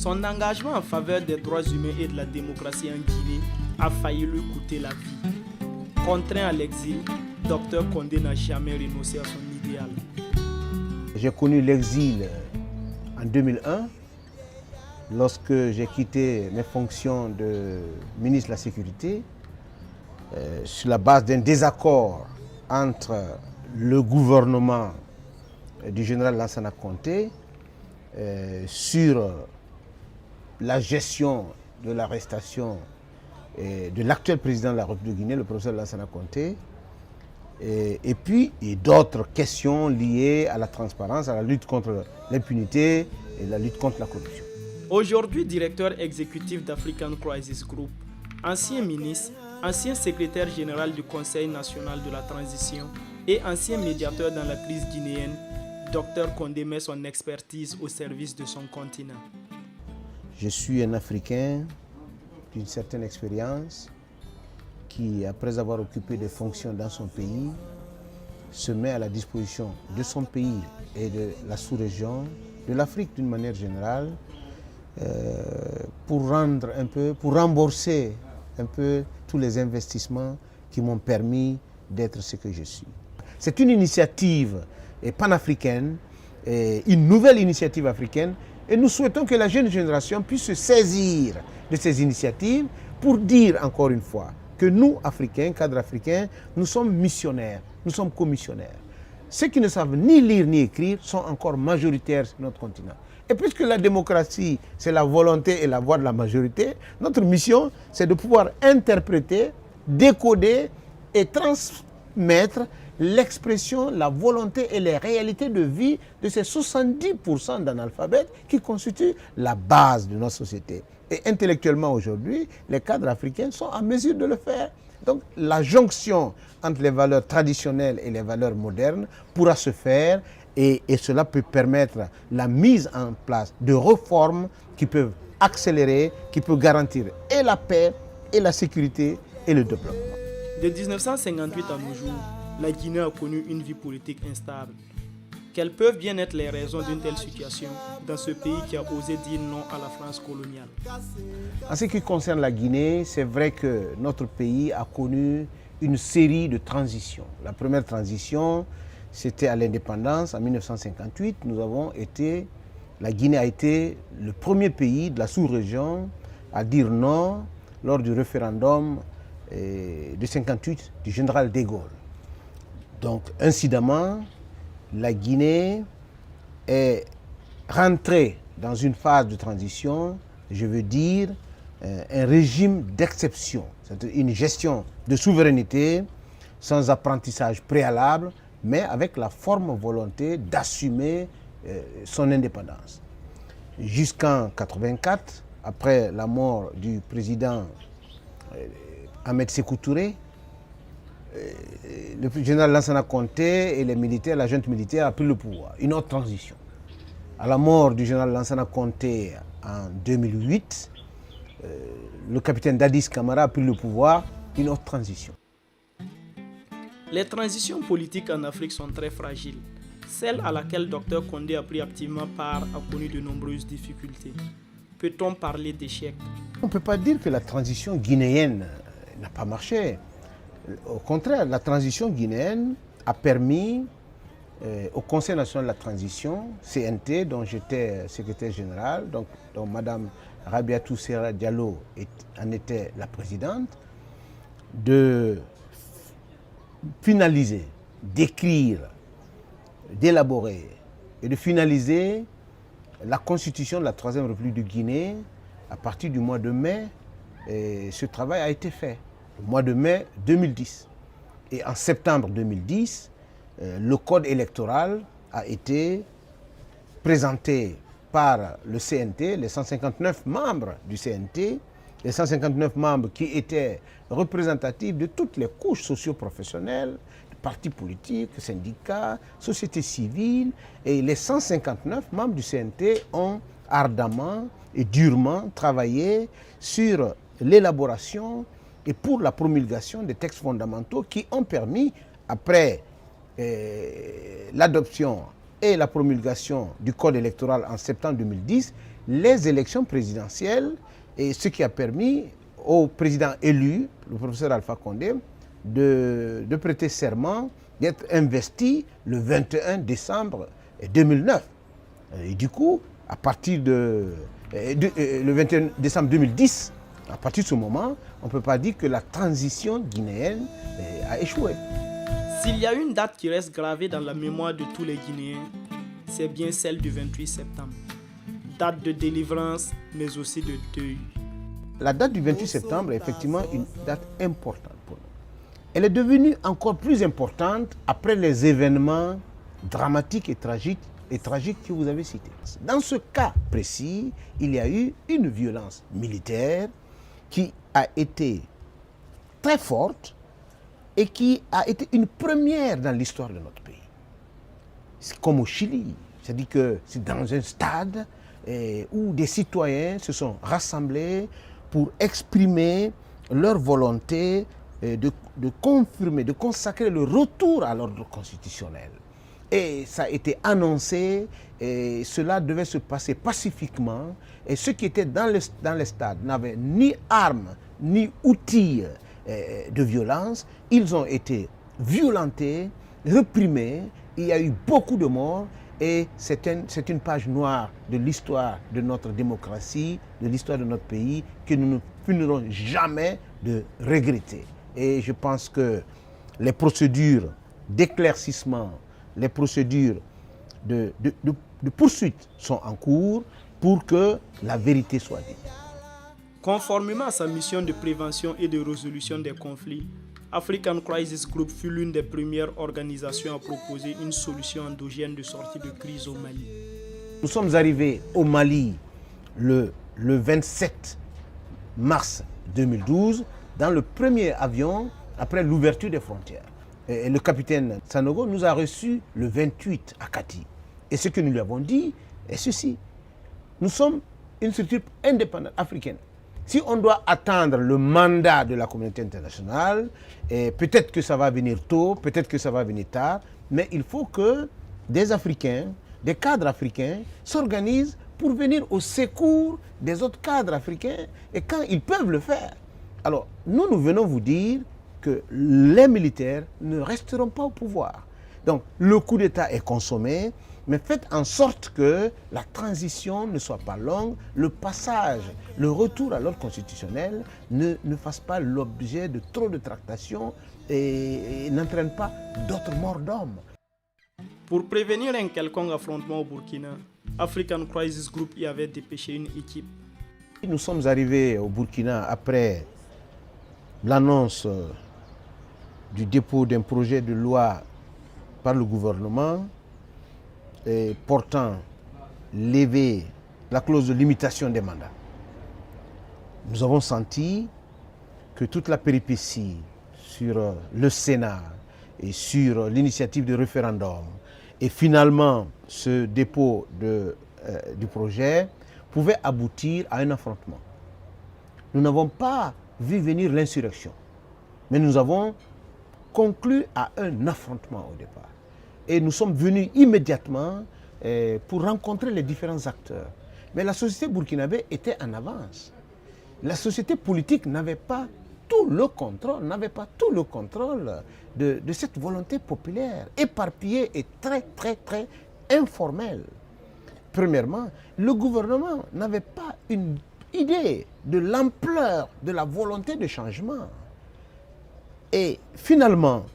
Son engagement en faveur des droits humains et de la démocratie en Guinée a failli lui coûter la vie. Contraint à l'exil, Dr Condé n'a jamais renoncé à son idéal. J'ai connu l'exil en 2001, lorsque j'ai quitté mes fonctions de ministre de la Sécurité, sur la base d'un désaccord entre le gouvernement du général Lansana Conté sur la gestion de l'arrestation de l'actuel président de la République de Guinée, le professeur Lansana Conté, et puis d'autres questions liées à la transparence, à la lutte contre l'impunité et la lutte contre la corruption. Aujourd'hui directeur exécutif d'African Crisis Group, ancien ministre, ancien secrétaire général du Conseil national de la transition et ancien médiateur dans la crise guinéenne, Dr Condé met son expertise au service de son continent. Je suis un Africain d'une certaine expérience qui, après avoir occupé des fonctions dans son pays, se met à la disposition de son pays et de la sous-région, de l'Afrique d'une manière générale, pour rembourser un peu tous les investissements qui m'ont permis d'être ce que je suis. C'est une initiative panafricaine, une nouvelle initiative africaine, et nous souhaitons que la jeune génération puisse se saisir de ces initiatives pour dire encore une fois que nous, Africains, cadres africains, nous sommes missionnaires, nous sommes commissionnaires. Ceux qui ne savent ni lire ni écrire sont encore majoritaires sur notre continent. Et puisque la démocratie, c'est la volonté et la voix de la majorité, notre mission, c'est de pouvoir interpréter, décoder et transmettre l'expression, la volonté et les réalités de vie de ces 70% d'analphabètes qui constituent la base de notre société. Et intellectuellement aujourd'hui, les cadres africains sont en mesure de le faire. Donc la jonction entre les valeurs traditionnelles et les valeurs modernes pourra se faire et cela peut permettre la mise en place de réformes qui peuvent accélérer, qui peuvent garantir et la paix, et la sécurité, et le développement. De 1958 à nos jours, la Guinée a connu une vie politique instable. Quelles peuvent bien être les raisons d'une telle situation dans ce pays qui a osé dire non à la France coloniale? En ce qui concerne la Guinée, c'est vrai que notre pays a connu une série de transitions. La première transition, c'était à l'indépendance en 1958. La Guinée a été le premier pays de la sous-région à dire non lors du référendum de 1958 du général de Gaulle. Donc, incidemment, la Guinée est rentrée dans une phase de transition, je veux dire, un régime d'exception, c'est-à-dire une gestion de souveraineté sans apprentissage préalable, mais avec la forme volonté d'assumer son indépendance. Jusqu'en 1984, après la mort du président Ahmed Sékou Touré, le général Lansana Conté et les militaires, la junte militaire a pris le pouvoir. Une autre transition. À la mort du général Lansana Conté en 2008, le capitaine Dadis Camara a pris le pouvoir. Une autre transition. Les transitions politiques en Afrique sont très fragiles. Celle à laquelle Dr Condé a pris activement part a connu de nombreuses difficultés. Peut-on parler d'échec? On ne peut pas dire que la transition guinéenne n'a pas marché. Au contraire, la transition guinéenne a permis au Conseil national de la transition, CNT, dont j'étais secrétaire général, dont Mme Rabiatou Serra Diallo en était la présidente, de finaliser, d'écrire, d'élaborer et de finaliser la constitution de la Troisième République de Guinée à partir du mois de mai. Et ce travail a été fait. Le mois de mai 2010. Et en septembre 2010, le code électoral a été présenté par le CNT, les 159 membres du CNT, les 159 membres qui étaient représentatifs de toutes les couches socio-professionnelles, partis politiques, syndicats, sociétés civiles, et les 159 membres du CNT ont ardemment et durement travaillé sur l'élaboration et pour la promulgation des textes fondamentaux qui ont permis, après l'adoption et la promulgation du code électoral en septembre 2010, les élections présidentielles, et ce qui a permis au président élu, le professeur Alpha Condé, de prêter serment, d'être investi le 21 décembre 2009. Et du coup, à partir le 21 décembre 2010, à partir de ce moment, on ne peut pas dire que la transition guinéenne a échoué. S'il y a une date qui reste gravée dans la mémoire de tous les Guinéens, c'est bien celle du 28 septembre. Date de délivrance, mais aussi de deuil. La date du 28 septembre est effectivement une date importante pour nous. Elle est devenue encore plus importante après les événements dramatiques et tragiques que vous avez cités. Dans ce cas précis, il y a eu une violence militaire qui a été très forte et qui a été une première dans l'histoire de notre pays. C'est comme au Chili, c'est-à-dire que c'est dans un stade où des citoyens se sont rassemblés pour exprimer leur volonté de confirmer, de consacrer le retour à l'ordre constitutionnel. Et ça a été annoncé, et cela devait se passer pacifiquement. Et ceux qui étaient dans les stades n'avaient ni armes, ni outils de violence. Ils ont été violentés, réprimés. Il y a eu beaucoup de morts. Et c'est une page noire de l'histoire de notre démocratie, de l'histoire de notre pays, que nous ne finirons jamais de regretter. Et je pense que les procédures d'éclaircissement, les procédures de poursuite sont en cours pour que la vérité soit dite. Conformément à sa mission de prévention et de résolution des conflits, African Crisis Group fut l'une des premières organisations à proposer une solution endogène de sortie de crise au Mali. Nous sommes arrivés au Mali le 27 mars 2012 dans le premier avion après l'ouverture des frontières. Et le capitaine Sanogo nous a reçus le 28 à Kati. Et ce que nous lui avons dit est ceci. Nous sommes une structure indépendante africaine. Si on doit attendre le mandat de la communauté internationale, peut-être que ça va venir tôt, peut-être que ça va venir tard, mais il faut que des Africains, des cadres africains s'organisent pour venir au secours des autres cadres africains et quand ils peuvent le faire. Alors, nous venons vous dire que les militaires ne resteront pas au pouvoir. Donc, le coup d'État est consommé, mais faites en sorte que la transition ne soit pas longue, le passage, le retour à l'ordre constitutionnel ne fasse pas l'objet de trop de tractations et n'entraîne pas d'autres morts d'hommes. Pour prévenir un quelconque affrontement au Burkina, African Crisis Group y avait dépêché une équipe. Nous sommes arrivés au Burkina après l'annonce du dépôt d'un projet de loi par le gouvernement portant lever la clause de limitation des mandats. Nous avons senti que toute la péripétie sur le Sénat et sur l'initiative de référendum et finalement ce dépôt du projet pouvait aboutir à un affrontement. Nous n'avons pas vu venir l'insurrection, mais nous avons conclu à un affrontement au départ. Et nous sommes venus immédiatement pour rencontrer les différents acteurs. Mais la société burkinabé était en avance. La société politique n'avait pas tout le contrôle, de cette volonté populaire, éparpillée et très informelle. Premièrement, le gouvernement n'avait pas une idée de l'ampleur de la volonté de changement. Et finalement,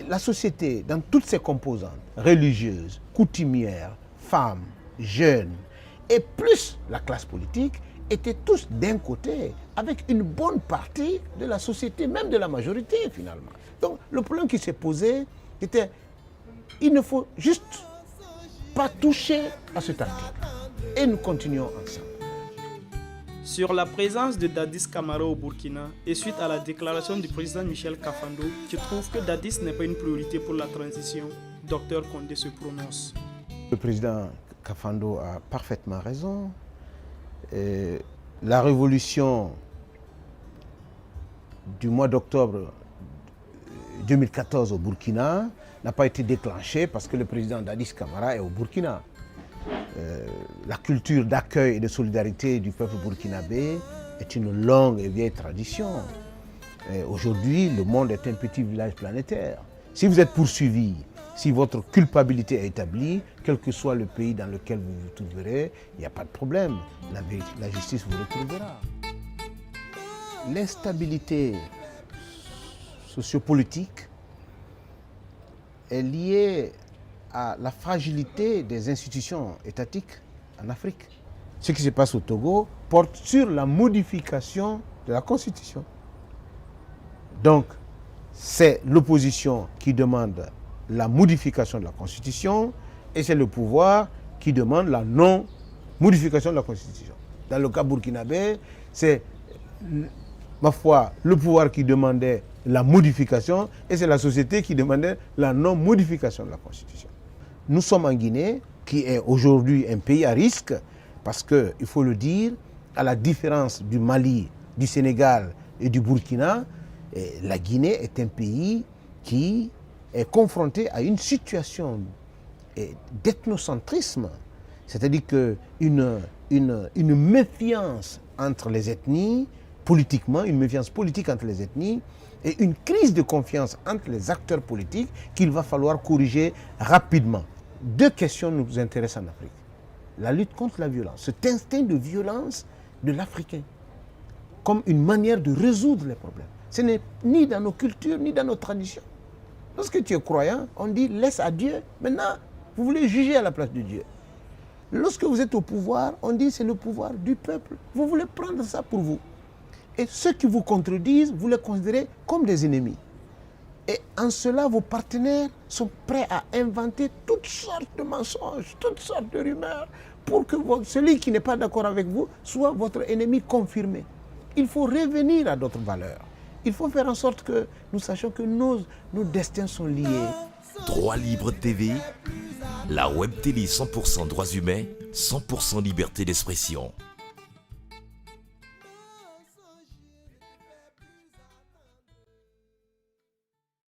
la société, dans toutes ses composantes, religieuses, coutumières, femmes, jeunes, et plus la classe politique, étaient tous d'un côté, avec une bonne partie de la société, même de la majorité finalement. Donc le problème qui s'est posé était, il ne faut juste pas toucher à cet article. Et nous continuons ensemble. Sur la présence de Dadis Camara au Burkina et suite à la déclaration du président Michel Kafando qui trouve que Dadis n'est pas une priorité pour la transition, Dr Condé se prononce. Le président Kafando a parfaitement raison. La révolution du mois d'octobre 2014 au Burkina n'a pas été déclenchée parce que le président Dadis Camara est au Burkina. la culture d'accueil et de solidarité du peuple burkinabé est une longue et vieille tradition. Aujourd'hui, le monde est un petit village planétaire. Si vous êtes poursuivi, si votre culpabilité est établie, quel que soit le pays dans lequel vous vous trouverez, il n'y a pas de problème. La justice vous retrouvera. L'instabilité sociopolitique est liée à la fragilité des institutions étatiques en Afrique. Ce qui se passe au Togo porte sur la modification de la Constitution. Donc, c'est l'opposition qui demande la modification de la Constitution et c'est le pouvoir qui demande la non-modification de la Constitution. Dans le cas burkinabé, c'est, ma foi, le pouvoir qui demandait la modification et c'est la société qui demandait la non-modification de la Constitution. Nous sommes en Guinée, qui est aujourd'hui un pays à risque, parce qu'il faut le dire, à la différence du Mali, du Sénégal et du Burkina, la Guinée est un pays qui est confronté à une situation d'ethnocentrisme, c'est-à-dire qu'une méfiance entre les ethnies, politiquement, une méfiance politique entre les ethnies, et une crise de confiance entre les acteurs politiques qu'il va falloir corriger rapidement. Deux questions nous intéressent en Afrique. La lutte contre la violence, cet instinct de violence de l'Africain, comme une manière de résoudre les problèmes. Ce n'est ni dans nos cultures, ni dans nos traditions. Lorsque tu es croyant, on dit laisse à Dieu. Maintenant, vous voulez juger à la place de Dieu. Lorsque vous êtes au pouvoir, on dit c'est le pouvoir du peuple. Vous voulez prendre ça pour vous. Et ceux qui vous contredisent, vous les considérez comme des ennemis. Et en cela, vos partenaires sont prêts à inventer toutes sortes de mensonges, toutes sortes de rumeurs, pour que celui qui n'est pas d'accord avec vous soit votre ennemi confirmé. Il faut revenir à d'autres valeurs. Il faut faire en sorte que nous sachions que nos destins sont liés. Droit Libre TV, la web télé 100% droits humains, 100% liberté d'expression.